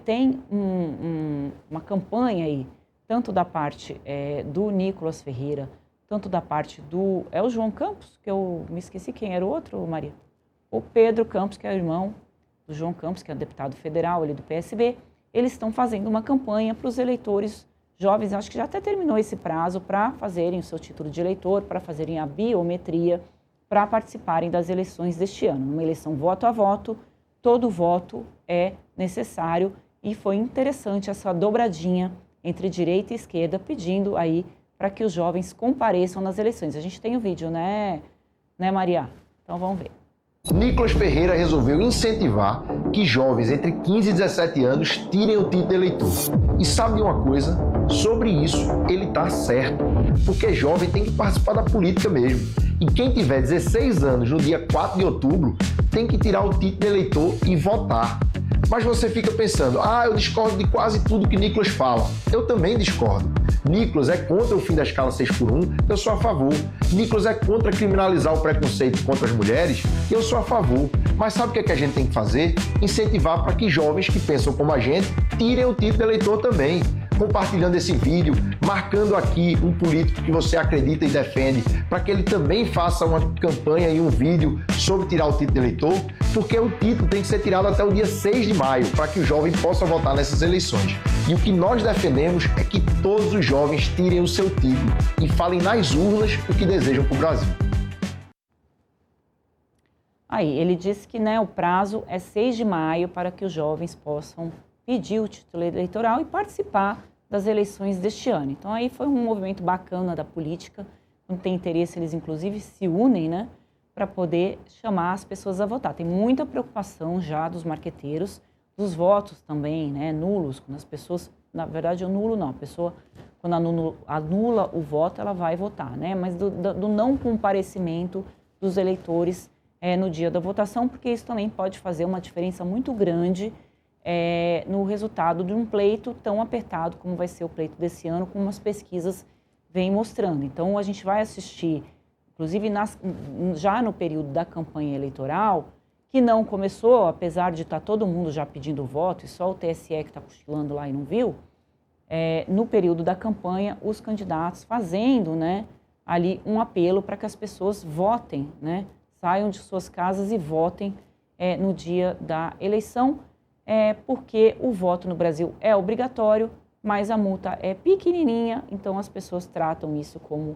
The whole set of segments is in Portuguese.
Tem uma campanha aí, tanto da parte do Nicolas Ferreira, tanto da parte do... É o João Campos, que eu me esqueci quem era o outro, Maria? O Pedro Campos, que é o irmão do João Campos, que é deputado federal ali do PSB. Eles estão fazendo uma campanha para os eleitores jovens, acho que já até terminou esse prazo, para fazerem o seu título de eleitor, para fazerem a biometria, para participarem das eleições deste ano. Numa eleição voto a voto, todo voto é necessário e foi interessante essa dobradinha entre direita e esquerda, pedindo aí para que os jovens compareçam nas eleições. A gente tem o vídeo, né, Maria? Então vamos ver. Nicolas Ferreira resolveu incentivar que jovens entre 15 e 17 anos tirem o título de eleitor. E sabe de uma coisa? Sobre isso, ele está certo. Porque jovem tem que participar da política mesmo. E quem tiver 16 anos no dia 4 de outubro tem que tirar o título de eleitor e votar. Mas você fica pensando, eu discordo de quase tudo que Nicolas fala. Eu também discordo. Nicolas é contra o fim da escala 6x1, eu sou a favor. Nicolas é contra criminalizar o preconceito contra as mulheres, eu sou a favor. Mas sabe o que a gente tem que fazer? Incentivar para que jovens que pensam como a gente tirem o título de eleitor também. Compartilhando esse vídeo, marcando aqui um político que você acredita e defende, para que ele também faça uma campanha e um vídeo sobre tirar o título de eleitor, porque o título tem que ser tirado até o dia 6 de maio, para que o jovem possa votar nessas eleições. E o que nós defendemos é que todos os jovens tirem o seu título e falem nas urnas o que desejam para o Brasil. Aí, ele disse que o prazo é 6 de maio para que os jovens possam pedir o título eleitoral e participar das eleições deste ano. Então, aí foi um movimento bacana da política. Não tem interesse, eles inclusive se unem, para poder chamar as pessoas a votar. Tem muita preocupação já dos marqueteiros, dos votos também, nulos, quando as pessoas, na verdade, o nulo não, a pessoa, quando anula o voto, ela vai votar, mas do não comparecimento dos eleitores no dia da votação, porque isso também pode fazer uma diferença muito grande no resultado de um pleito tão apertado como vai ser o pleito desse ano, como as pesquisas vêm mostrando. Então, a gente vai assistir, inclusive já no período da campanha eleitoral, que não começou, apesar de estar todo mundo já pedindo voto, e só o TSE que está cochilando lá e não viu, no período da campanha, os candidatos fazendo ali um apelo para que as pessoas votem, saiam de suas casas e votem no dia da eleição, porque o voto no Brasil é obrigatório, mas a multa é pequenininha, então as pessoas tratam isso como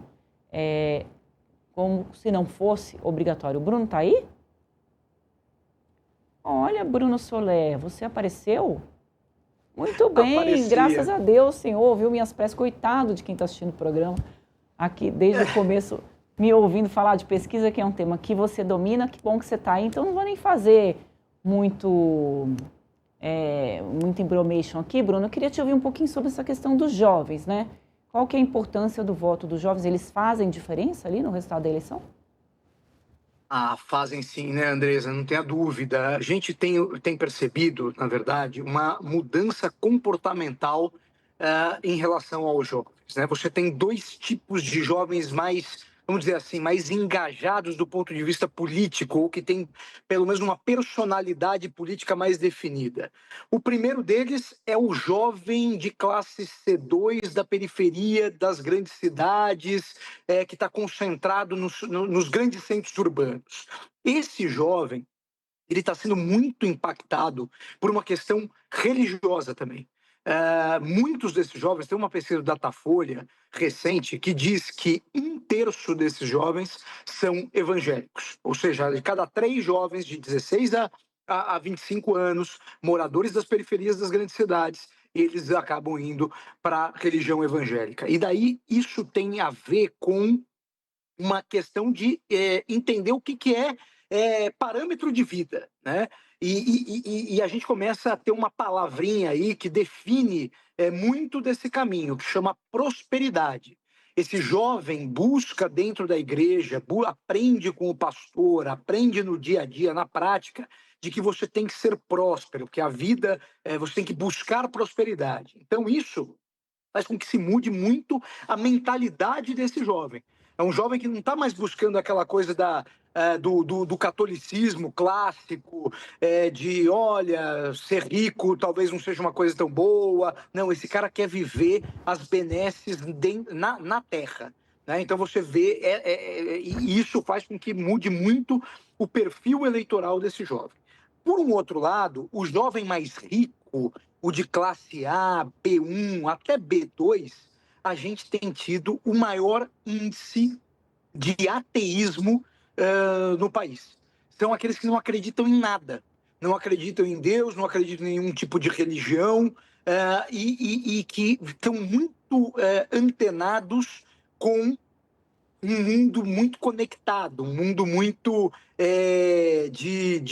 se não fosse obrigatório. O Bruno está aí? Olha, Bruno Soler, você apareceu? Muito bem, Aparecia. Graças a Deus, Senhor, ouviu minhas preces. Coitado de quem está assistindo o programa aqui desde o começo, me ouvindo falar de pesquisa, que é um tema que você domina, que bom que você está aí, então não vou nem fazer muito embromation aqui, Bruno. Eu queria te ouvir um pouquinho sobre essa questão dos jovens, Qual que é a importância do voto dos jovens? Eles fazem diferença ali no resultado da eleição? Fazem sim, Andresa? Não tenha dúvida. A gente tem percebido, na verdade, uma mudança comportamental em relação aos jovens. Você tem dois tipos de jovens mais, vamos dizer assim, mais engajados do ponto de vista político, ou que tem, pelo menos, uma personalidade política mais definida. O primeiro deles é o jovem de classe C2 da periferia das grandes cidades, que está concentrado nos grandes centros urbanos. Esse jovem, ele está sendo muito impactado por uma questão religiosa também. Muitos desses jovens, tem uma pesquisa do Datafolha recente que diz que 1/3 desses jovens são evangélicos, ou seja, de cada 3 jovens de 16 a 25 anos, moradores das periferias das grandes cidades, eles acabam indo para a religião evangélica. E daí isso tem a ver com uma questão de entender o que é parâmetro de vida, E a gente começa a ter uma palavrinha aí que define muito desse caminho, que chama prosperidade. Esse jovem busca dentro da igreja, aprende com o pastor, aprende no dia a dia, na prática, de que você tem que ser próspero, que a vida, você tem que buscar prosperidade. Então isso faz com que se mude muito a mentalidade desse jovem. É um jovem que não está mais buscando aquela coisa do catolicismo clássico, de, olha, ser rico talvez não seja uma coisa tão boa. Não, esse cara quer viver as benesses na terra. Né? Então você vê, e isso faz com que mude muito o perfil eleitoral desse jovem. Por um outro lado, o jovem mais rico, o de classe A, B1, até B2, a gente tem tido o maior índice de ateísmo no país. São aqueles que não acreditam em nada, não acreditam em Deus, não acreditam em nenhum tipo de religião, e que estão muito antenados com um mundo muito conectado, um mundo muito de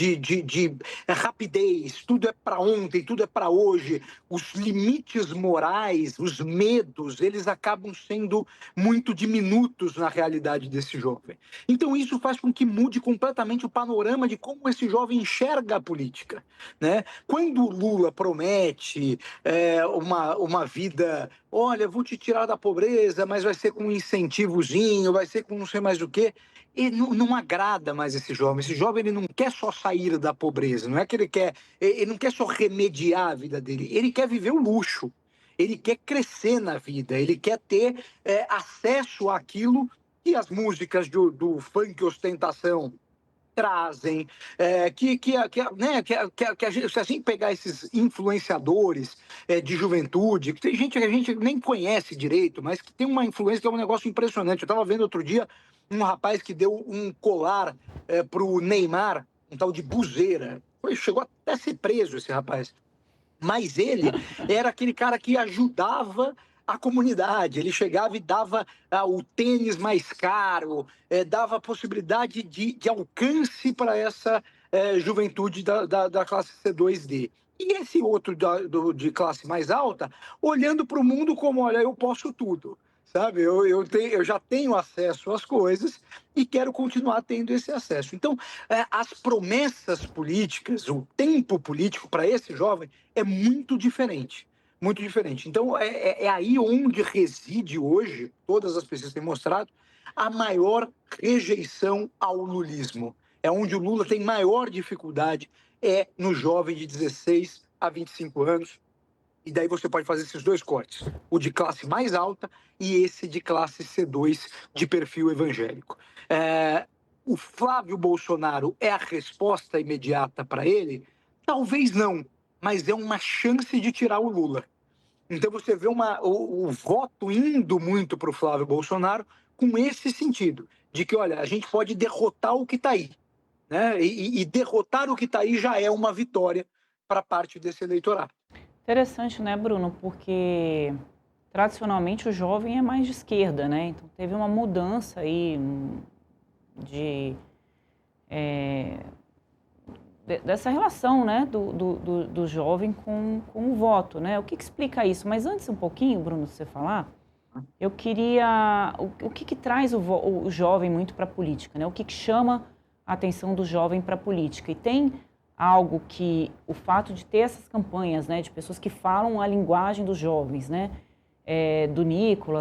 rapidez, tudo é para ontem, tudo é para hoje. Os limites morais, os medos, eles acabam sendo muito diminutos na realidade desse jovem. Então isso faz com que mude completamente o panorama de como esse jovem enxerga a política. Né? Quando o Lula promete uma vida, olha, vou te tirar da pobreza, mas vai ser com um incentivozinho, vai ser com não sei mais o quê, e não agrada mais esse jovem. Esse jovem, ele não quer só sair da pobreza, não é que ele não quer só remediar a vida dele, ele quer viver o luxo, ele quer crescer na vida, ele quer ter acesso àquilo que as músicas do funk ostentação trazem, se a gente pegar esses influenciadores de juventude, que tem gente que a gente nem conhece direito, mas que tem uma influência que é um negócio impressionante. Eu estava vendo outro dia um rapaz que deu um colar para o Neymar, um tal de buzeira. Chegou até a ser preso esse rapaz. Mas ele era aquele cara que ajudava a comunidade, ele chegava e dava o tênis mais caro, dava a possibilidade de alcance para essa juventude da classe C2D. E esse outro de classe mais alta, olhando para o mundo como, olha, eu posso tudo, sabe? Eu já tenho acesso às coisas e quero continuar tendo esse acesso. Então, as promessas políticas, o tempo político para esse jovem é muito diferente. Muito diferente. Então, é aí onde reside hoje, todas as pesquisas têm mostrado, a maior rejeição ao lulismo. É onde o Lula tem maior dificuldade, no jovem de 16 a 25 anos. E daí você pode fazer esses dois cortes, o de classe mais alta e esse de classe C2, de perfil evangélico. O Flávio Bolsonaro é a resposta imediata para ele? Talvez não, mas é uma chance de tirar o Lula. Então você vê o voto indo muito para o Flávio Bolsonaro com esse sentido, de que, olha, a gente pode derrotar o que está aí. Né? E derrotar o que está aí já é uma vitória para parte desse eleitorado. Interessante, né, Bruno? Porque tradicionalmente o jovem é mais de esquerda, né? Então teve uma mudança aí dessa relação, né, do jovem com o voto, né? O que explica isso? Mas antes um pouquinho, Bruno, de você falar, eu queria... O que traz o jovem muito para a política, né? O que chama a atenção do jovem para a política? E tem algo que o fato de ter essas campanhas, né, de pessoas que falam a linguagem dos jovens, né, do Nicolas,